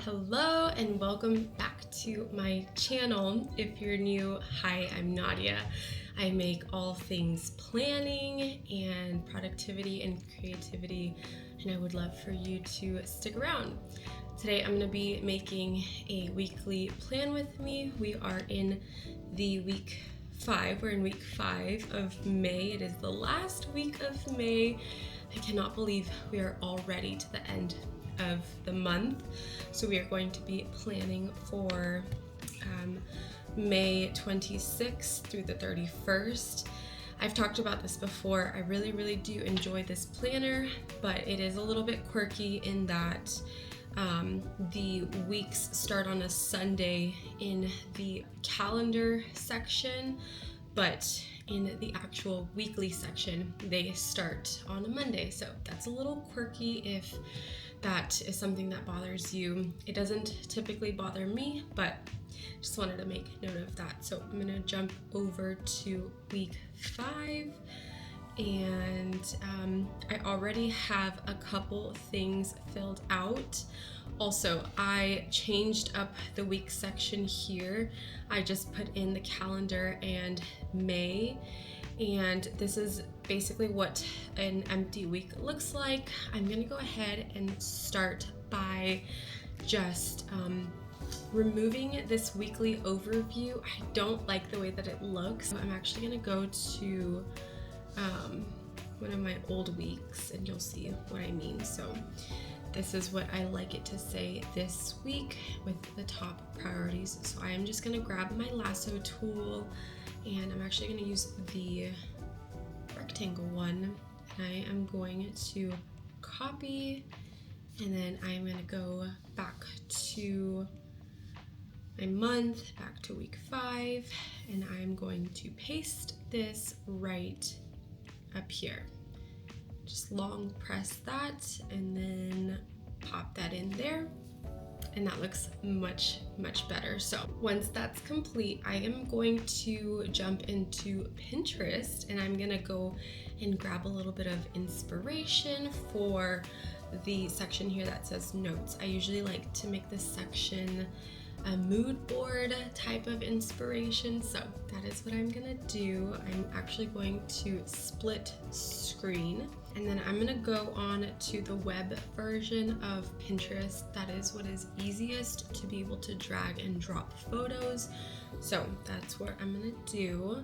Hello and welcome back to my channel. If you're new, hi, I'm Nadia. I make all things planning and productivity and creativity, and I would love for you to stick around. Today I'm going to be making a weekly plan with me. We are in the week 5. We're in week 5 of May. It is the last week of May. I cannot believe we are already to the end of the month. So we are going to be planning for May 26th through the 31st. I've talked about this before. I really do enjoy this planner, but it is a little bit quirky in that the weeks start on a Sunday in the calendar section, but in the actual weekly section, they start on a Monday. So that's a little quirky if that is something that bothers you. It doesn't typically bother me, but just wanted to make note of that. So I'm gonna jump over to week 5, and I already have a couple things filled out. Also, I changed up the week section here. I just put in the calendar and May, and this is basically what an empty week looks like. I'm gonna go ahead and start by just removing this weekly overview. I don't like the way that it looks. So I'm actually gonna go to one of my old weeks and you'll see what I mean. So this is what I like it to say this week with the top priorities. So I am just gonna grab my lasso tool, and I'm actually gonna use the rectangle one. And I am going to copy, and then I'm gonna go back to my month, back to week 5, and I'm going to paste this right up here. Just long press that and then pop that in there, and that looks much better. So once that's complete, I am going to jump into Pinterest, and I'm gonna go and grab a little bit of inspiration for the section here that says notes. I usually like to make this section a mood board type of inspiration, so that is what I'm gonna do. I'm actually going to split screen, and then I'm gonna go on to the web version of Pinterest. That is what is easiest to be able to drag and drop photos, so that's what I'm gonna do.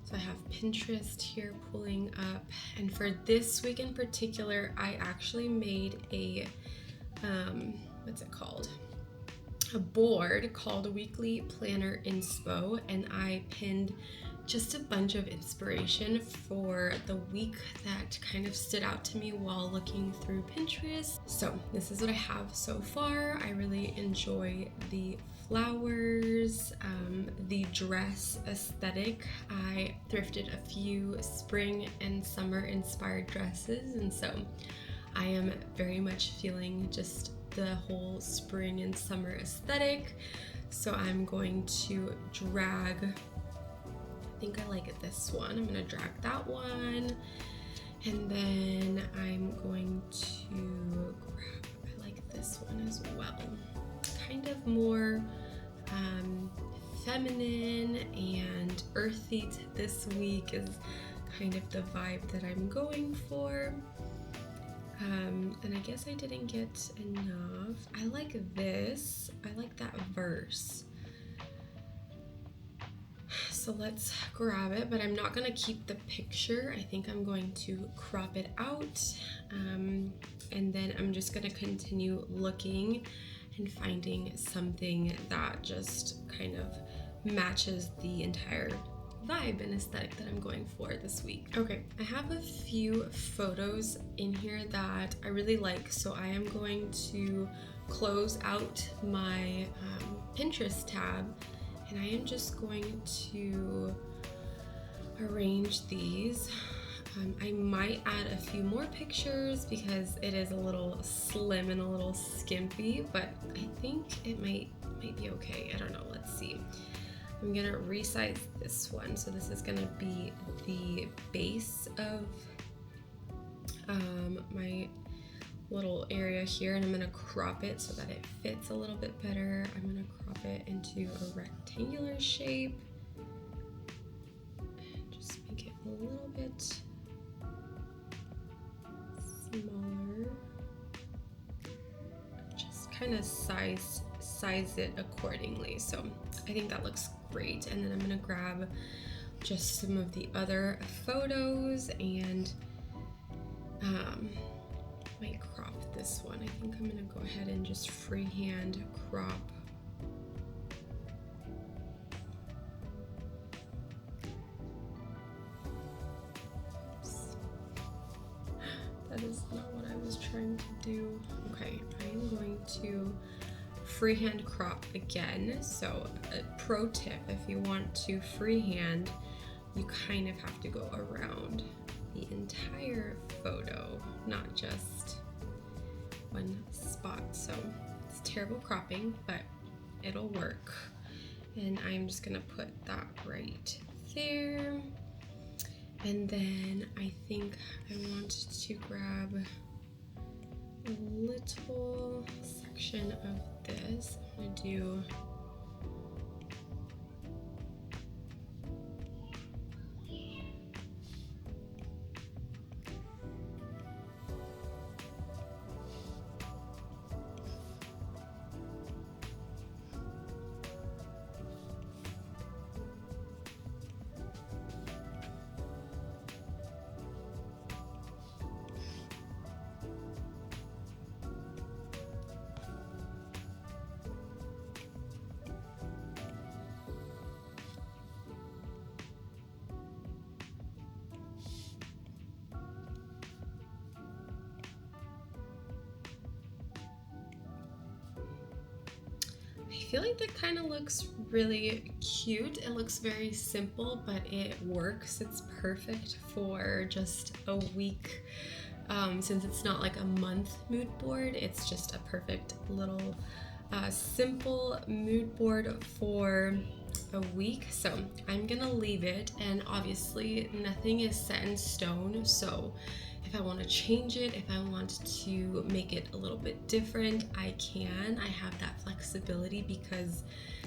So I have Pinterest here pulling up, and for this week in particular, I actually made a what's it called? A board called Weekly Planner Inspo, and I pinned just a bunch of inspiration for the week that kind of stood out to me while looking through Pinterest. So this is what I have so far. I really enjoy the flowers, the dress aesthetic. I thrifted a few spring and summer inspired dresses, and so I am very much feeling just the whole spring and summer aesthetic. So I'm going to drag, I think I like this one. I'm gonna drag that one, and then I'm going to grab, I like this one as well. Kind of more feminine and earthy this week is kind of the vibe that I'm going for. And I guess I didn't get enough. I like this. I like that verse. So let's grab it, but I'm not gonna keep the picture. I think I'm going to crop it out. And then I'm just gonna continue looking and finding something that just kind of matches the entire vibe and aesthetic that I'm going for this week. Okay, I have a few photos in here that I really like, so I am going to close out my Pinterest tab, and I am just going to arrange these. I might add a few more pictures because it is a little slim and a little skimpy, but I think it might be okay. I don't know, let's see. I'm gonna resize this one. So this is gonna be the base of my little area here, and I'm gonna crop it so that it fits a little bit better. I'm gonna crop it into a rectangular shape. And just make it a little bit smaller. Just kind of size it accordingly. So I think that looks great. And then I'm gonna grab just some of the other photos and might crop this one. I think I'm gonna go ahead and just freehand crop. Oops. That is not what I was trying to do. Okay, I'm going to freehand crop again. So a pro tip, if you want to freehand, you kind of have to go around the entire photo, not just one spot. So it's terrible cropping, but it'll work. And I'm just gonna put that right there. And then I think I want to grab a little section of this. I'm gonna do I feel like that kind of looks really cute. It looks very simple, but it works. It's perfect for just a week. Since it's not like a month mood board, it's just a perfect little simple mood board for a week. So I'm gonna leave it, and obviously nothing is set in stone. So if I want to change it, if I want to make it a little bit different, I can. I have that flexibility because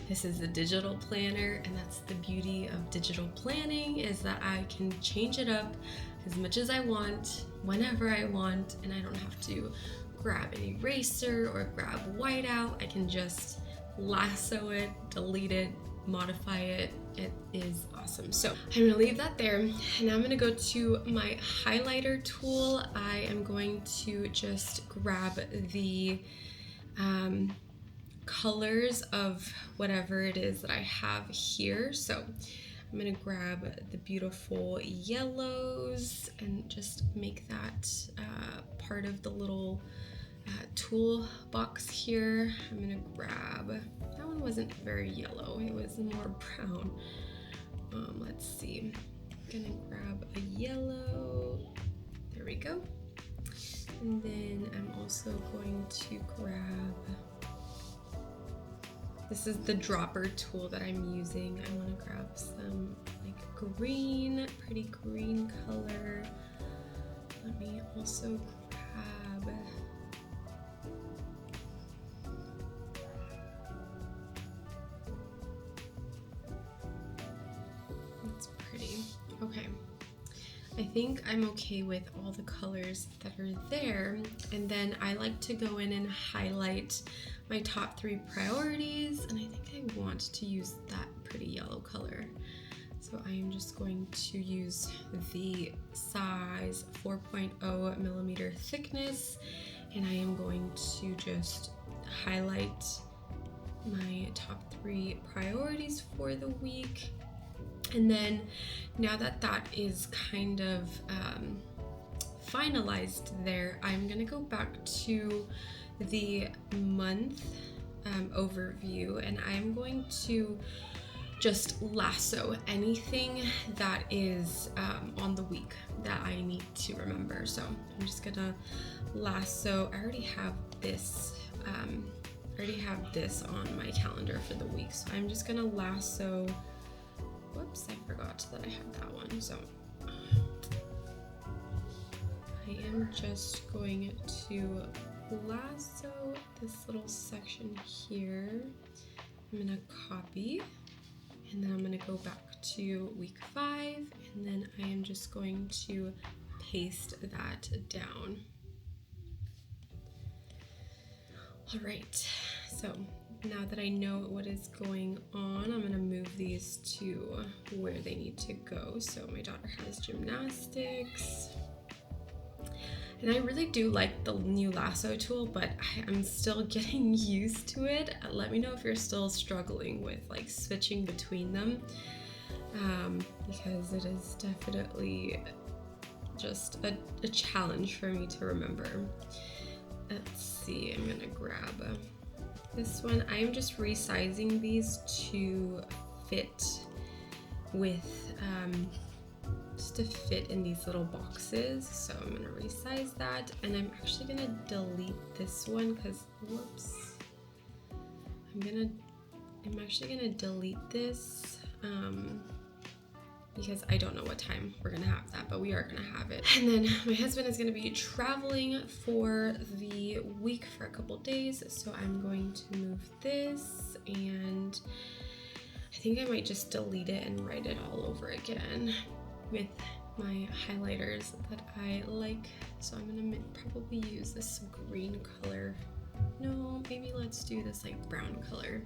this is a digital planner, and that's the beauty of digital planning, is that I can change it up as much as I want, whenever I want, and I don't have to grab an eraser or grab whiteout. I can just lasso it, delete it, modify it. It is awesome. So I'm gonna leave that there, and now I'm gonna go to my highlighter tool. I am going to just grab the colors of whatever it is that I have here. So I'm gonna grab the beautiful yellows and just make that part of the little tool box here. I'm gonna grab, that one wasn't very yellow, it was more brown. Let's see, I'm gonna grab a yellow, there we go. And then I'm also going to grab, this is the dropper tool that I'm using. I want to grab some like green, pretty green color. Let me also grab, that's pretty. Okay. I think I'm okay with all the colors that are there, and then I like to go in and highlight my top 3 priorities, and I think I want to use that pretty yellow color. So I am just going to use the size 4.0 millimeter thickness, and I am going to just highlight my top 3 priorities for the week. And then now that that is kind of finalized there, I'm gonna go back to the month overview, and I'm going to just lasso anything that is on the week that I need to remember. So I'm just gonna lasso, I already have this on my calendar for the week. So I'm just gonna lasso, whoops, I forgot that I had that one. So I am just going to lasso this little section here. I'm gonna copy, and then I'm gonna go back to week 5, and then I am just going to paste that down. All right, so now that I know what is going on, I'm gonna move these to where they need to go. So my daughter has gymnastics. And I really do like the new lasso tool, but I'm still getting used to it. Let me know if you're still struggling with like switching between them, because it is definitely just a challenge for me to remember. Let's see, I'm gonna grab this one. I am just resizing these to fit with, just to fit in these little boxes. So I'm gonna resize that, and I'm actually gonna delete this one because, whoops. I'm actually gonna delete this, because I don't know what time we're gonna have that, but we are gonna have it. And then my husband is gonna be traveling for the week for a couple days, so I'm going to move this, and I think I might just delete it and write it all over again with my highlighters that I like. So I'm gonna probably use this green color. No, maybe let's do this like brown color.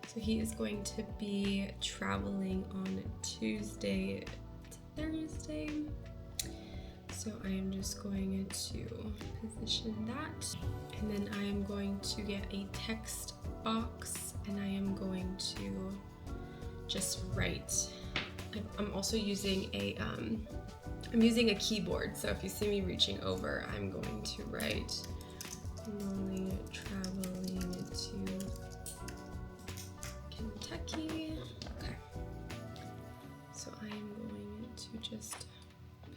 So he is going to be traveling on Tuesday to Thursday. So I am just going to position that. And then I am going to get a text box, and I am going to just write. I'm also using I'm using a keyboard. So if you see me reaching over, I'm going to write only traveling to Kentucky. Okay. So I am going to just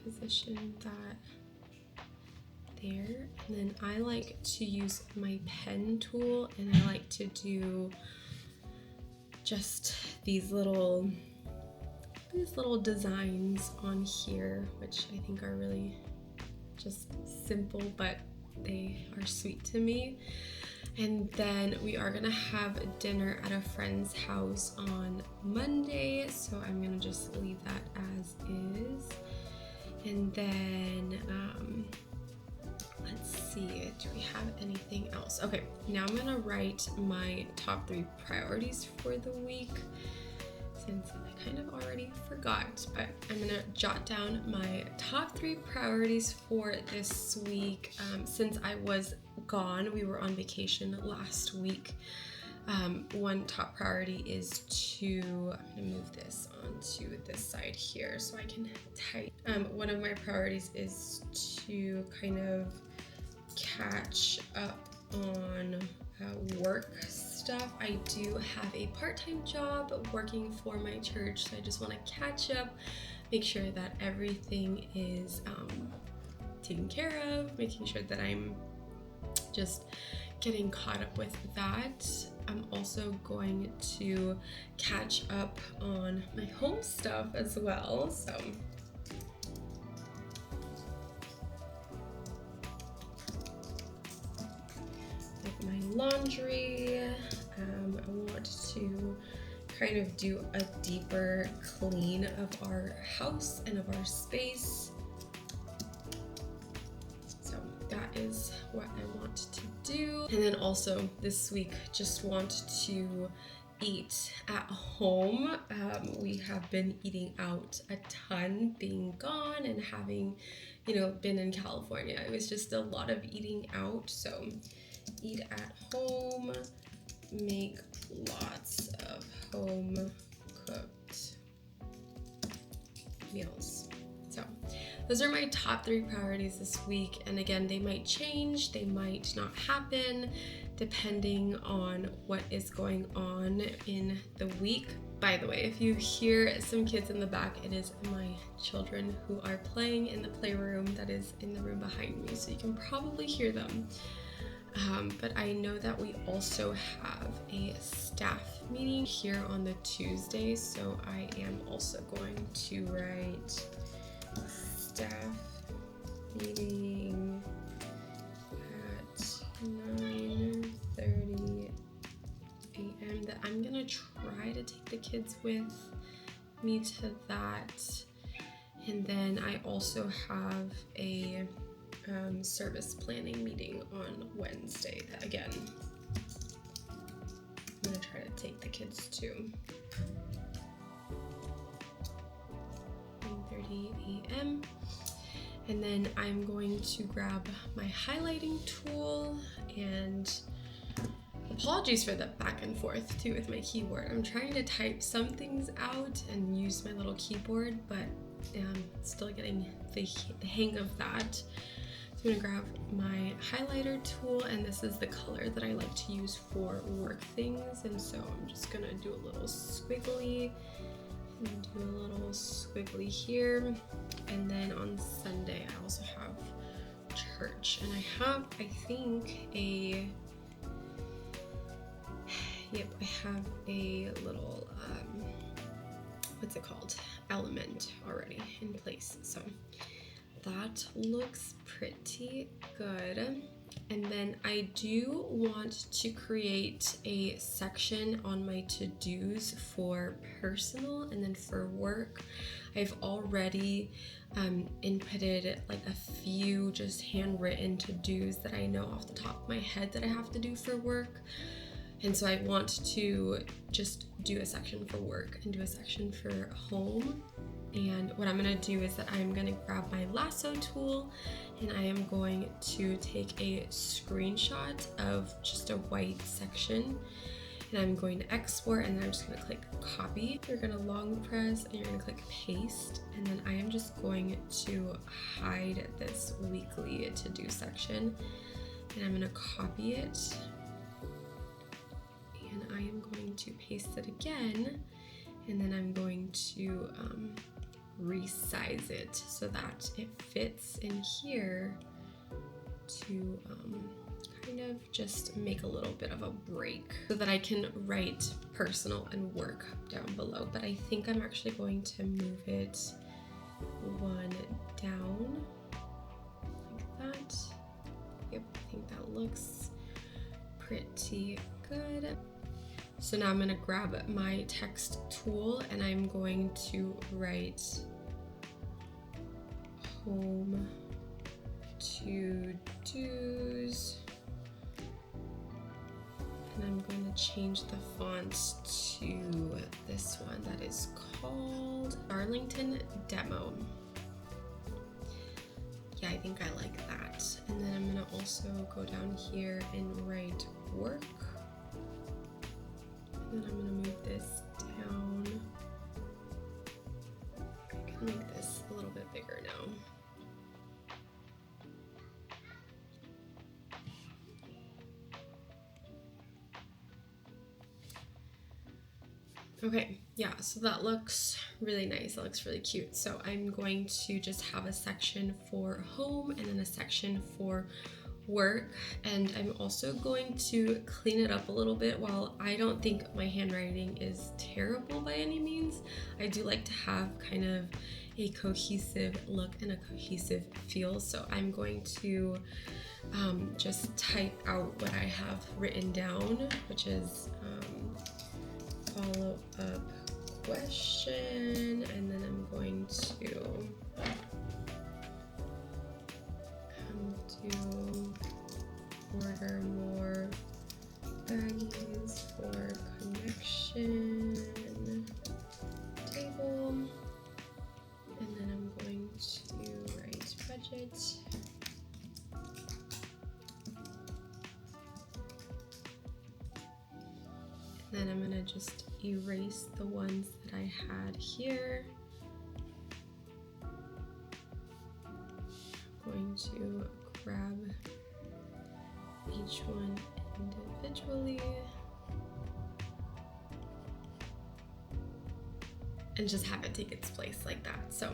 position that there. And then I like to use my pen tool, and I like to do just these little designs on here, which I think are really just simple, but they are sweet to me. And then we are gonna have dinner at a friend's house on Monday, so I'm gonna just leave that as is. And then let's see, do we have anything else? Okay, now I'm gonna write my top 3 priorities for the week, since I kind of already forgot, but I'm gonna jot down my top 3 priorities for this week. Since I was gone, we were on vacation last week. One top priority is to, I'm gonna move this onto this side here so I can type. One of my priorities is to kind of catch up on work stuff. I do have a part-time job working for my church, so I just want to catch up, make sure that everything is taken care of, making sure that I'm just getting caught up with that. I'm also going to catch up on my home stuff as well. So like my laundry, I want to kind of do a deeper clean of our house and of our space. So that is what I want to do. And then also this week, just want to eat at home. We have been eating out a ton, being gone and having, been in California. It was just a lot of eating out. So eat at home, make lots of home cooked meals. So those are my top 3 priorities this week. And again, they might change, they might not happen, depending on what is going on in the week. By the way, if you hear some kids in the back, it is my children who are playing in the playroom that is in the room behind me, so you can probably hear them. But I know that we also have a staff meeting here on the Tuesday, so I am also going to write staff meeting at 9:30 a.m. that I'm gonna try to take the kids with me to that. And then I also have a service planning meeting on Wednesday that, again, I'm gonna try to take the kids to. 9:30 a.m. And then I'm going to grab my highlighting tool, and apologies for the back and forth too with my keyboard. I'm trying to type some things out and use my little keyboard, but still getting the hang of that. So I'm gonna grab my highlighter tool, and this is the color that I like to use for work things. And so I'm just gonna do a little squiggly and do a little squiggly here. And then on Sunday, I also have church, and I have, I think, I have a little, what's it called? Element already in place. So that looks pretty good. And then I do want to create a section on my to-dos for personal and then for work. I've already inputted like a few just handwritten to-dos that I know off the top of my head that I have to do for work. And so I want to just do a section for work and do a section for home. And what I'm gonna do is that I'm gonna grab my lasso tool, and I am going to take a screenshot of just a white section, and I'm going to export, and then I'm just gonna click copy. You're gonna long press and you're gonna click paste, and then I am just going to hide this weekly to-do section, and I'm gonna copy it, and I am going to paste it again, and then I'm going to resize it so that it fits in here to kind of just make a little bit of a break so that I can write personal and work down below. But I think I'm actually going to move it one down like that. Yep, I think that looks pretty good. So now I'm gonna grab my text tool, and I'm going to write home to-dos, and I'm going to change the font to this one that is called Arlington Demo. Yeah, I think I like that. And then I'm gonna also go down here and write work. And then I'm gonna move this down. I can make this a little bit bigger now. Okay, yeah, so that looks really nice. That looks really cute. So I'm going to just have a section for home and then a section for work, and I'm also going to clean it up a little bit. While I don't think my handwriting is terrible by any means, I do like to have kind of a cohesive look and a cohesive feel. So I'm going to just type out what I have written down, which is follow-up question, and then I'm going to come to order more baggies for connection table, and then I'm going to write budget. Then I'm gonna just erase the ones that I had here. I'm going to grab each one individually and just have it take its place like that. So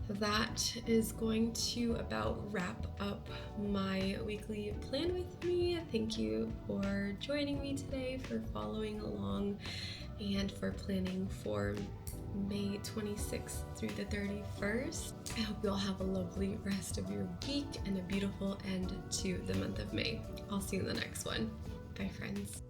that is going to about wrap up my weekly plan with me. Thank you for joining me today, for following along, and for planning for May 26th through the 31st. I hope you all have a lovely rest of your week and a beautiful end to the month of May. I'll see you in the next one. Bye, friends.